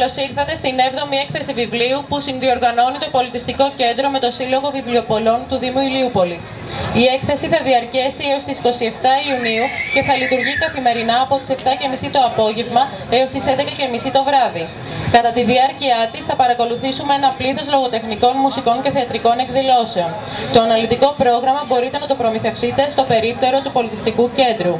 Καλώς ήρθατε στην 7η έκθεση βιβλίου που συνδιοργανώνει το Πολιτιστικό Κέντρο με το Σύλλογο Βιβλιοπολών του Δήμου Ηλιούπολης. Η έκθεση θα διαρκέσει έως τις 27 Ιουνίου και θα λειτουργεί καθημερινά από τις 7:30 το απόγευμα έως τις 11:30 το βράδυ. Κατά τη διάρκεια της θα παρακολουθήσουμε ένα πλήθος λογοτεχνικών, μουσικών και θεατρικών εκδηλώσεων. Το αναλυτικό πρόγραμμα μπορείτε να το προμηθευτείτε στο περίπτερο του Πολιτιστικού Κέντρου.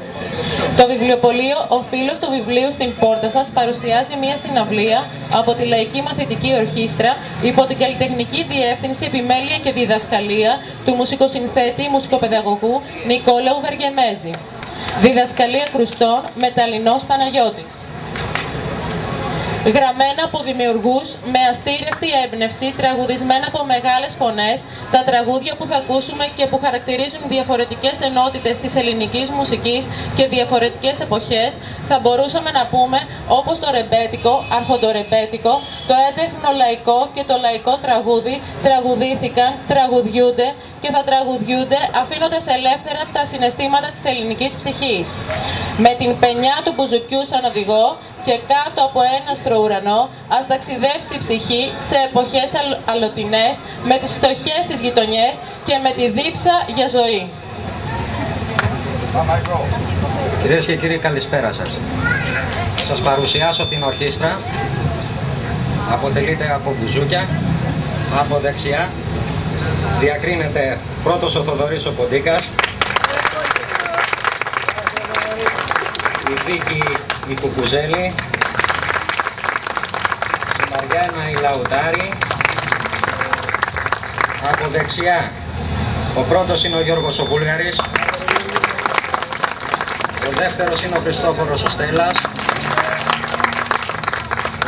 Το βιβλιοπωλείο «Ο Φίλος του Βιβλίου» στην πόρτα σας παρουσιάζει μια συναυλία από τη Λαϊκή Μαθητική Ορχήστρα υπό την Καλλιτεχνική Διεύθυνση Επιμέλεια και Διδασκαλία του μουσικοσυνθέτη μουσικοπαιδαγωγού Νικόλαου Βεργεμέζη. Διδασκαλία κρουστών Μεταλλινός Παναγιώτης. Γραμμένα από δημιουργούς με αστήρευτη έμπνευση, τραγουδισμένα από μεγάλες φωνές, τα τραγούδια που θα ακούσουμε και που χαρακτηρίζουν διαφορετικές ενότητες της ελληνικής μουσικής και διαφορετικές εποχές, θα μπορούσαμε να πούμε όπως το ρεμπέτικο, αρχοντορεμπέτικο, το έντεχνο λαϊκό και το λαϊκό τραγούδι τραγουδήθηκαν, τραγουδιούνται και θα τραγουδιούνται αφήνοντας ελεύθερα τα συναισθήματα της ελληνικής ψυχής. Με την πενιά του μπουζουκιού σαν οδηγό και κάτω από ένα αστροουρανό, ας ταξιδέψει η ψυχή σε εποχές αλλοτινές, με τις φτωχές της γειτονιές και με τη δίψα για ζωή. Κυρίες και κύριοι, καλησπέρα σας. Σας παρουσιάσω την ορχήστρα. Αποτελείται από μπουζούκια. Από δεξιά διακρίνεται πρώτος ο Θοδωρής ο Ποντίκας, η Βίκη η Κουκουζέλη, η Μαριάννα η Λαουτάρη. Από δεξιά ο πρώτος είναι ο Γιώργος ο Βούλγαρης, ο δεύτερος είναι ο Χριστόφορος ο Στέλλας,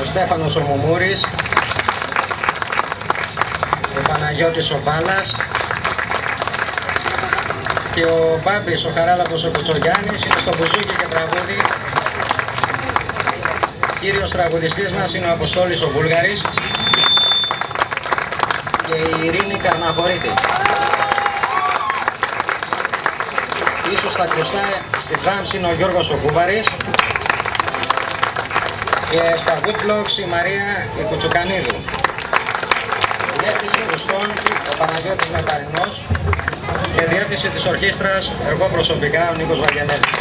ο Στέφανος ο Μουμούρης, ο Παναγιώτης ο Μπάλας και ο Μπάμπης ο Χαράλαμπος ο Κουτσογιάννης είναι στο μπουζούκι και τραγούδι. Κύριος τραγουδιστής μας είναι ο Αποστόλης ο Βούλγαρης και η Ειρήνη Καρναχωρίτη. Ίσως στα κρουστά στη drums είναι ο Γιώργος ο Κούβαρης και στα woodblocks η Μαρία η Κουτσουκανίδου. Διεύθυνση κρουστών ο Παναγιώτης Μεταλλινός και διεύθυνση της ορχήστρας εγώ προσωπικά ο Νίκος Βαγγενέλης.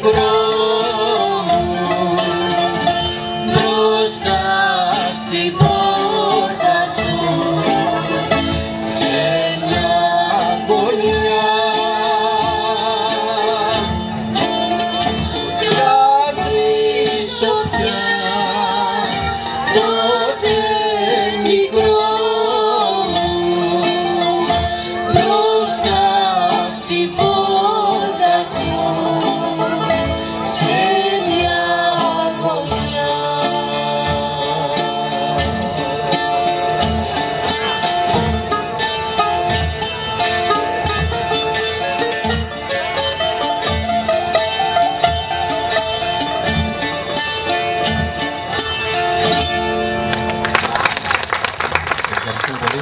μικρό μου μπροστά στην πόρτα σου σε μια γωνιά κι αφήσω πια τότε μικρό μου μπροστά στην πόρτα σου σε μια γωνιά. Ευχαριστούμε πολύ.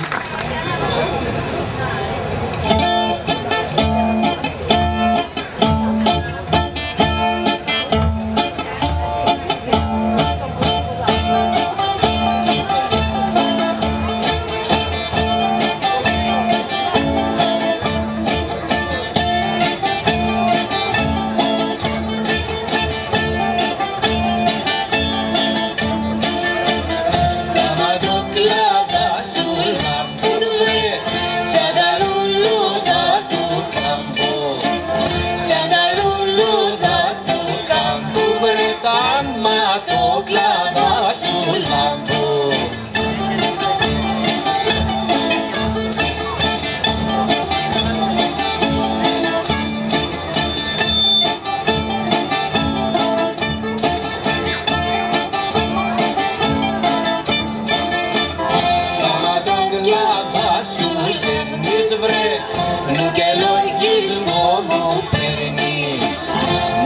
Nu και λογισμό μου παίρνεις,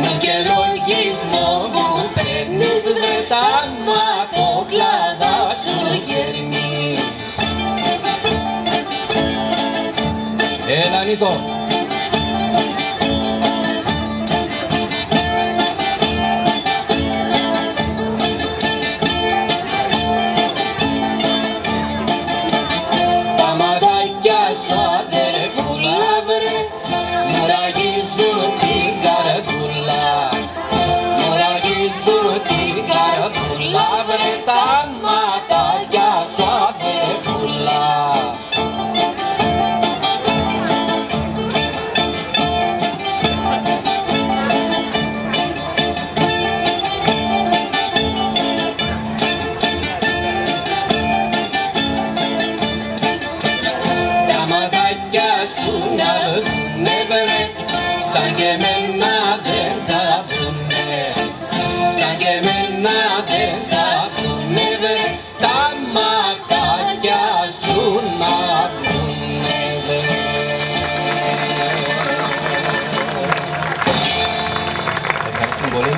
nu και λογισμό μου παίρνεις, βρε τα ματοκλάδα σου γέρνεις. Έλα Νίκο. Τα ματάκια σου αδερφούλα. Τα ματάκια σου να βγουνε βρε, σαν και εμένα δεν θα βγουνε, σαν και εμένα δεν θα βγουνε βρε, τα ματάκια σου να βγουνε βρε. Ευχαριστούμε πολύ.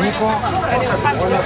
Nico, hola,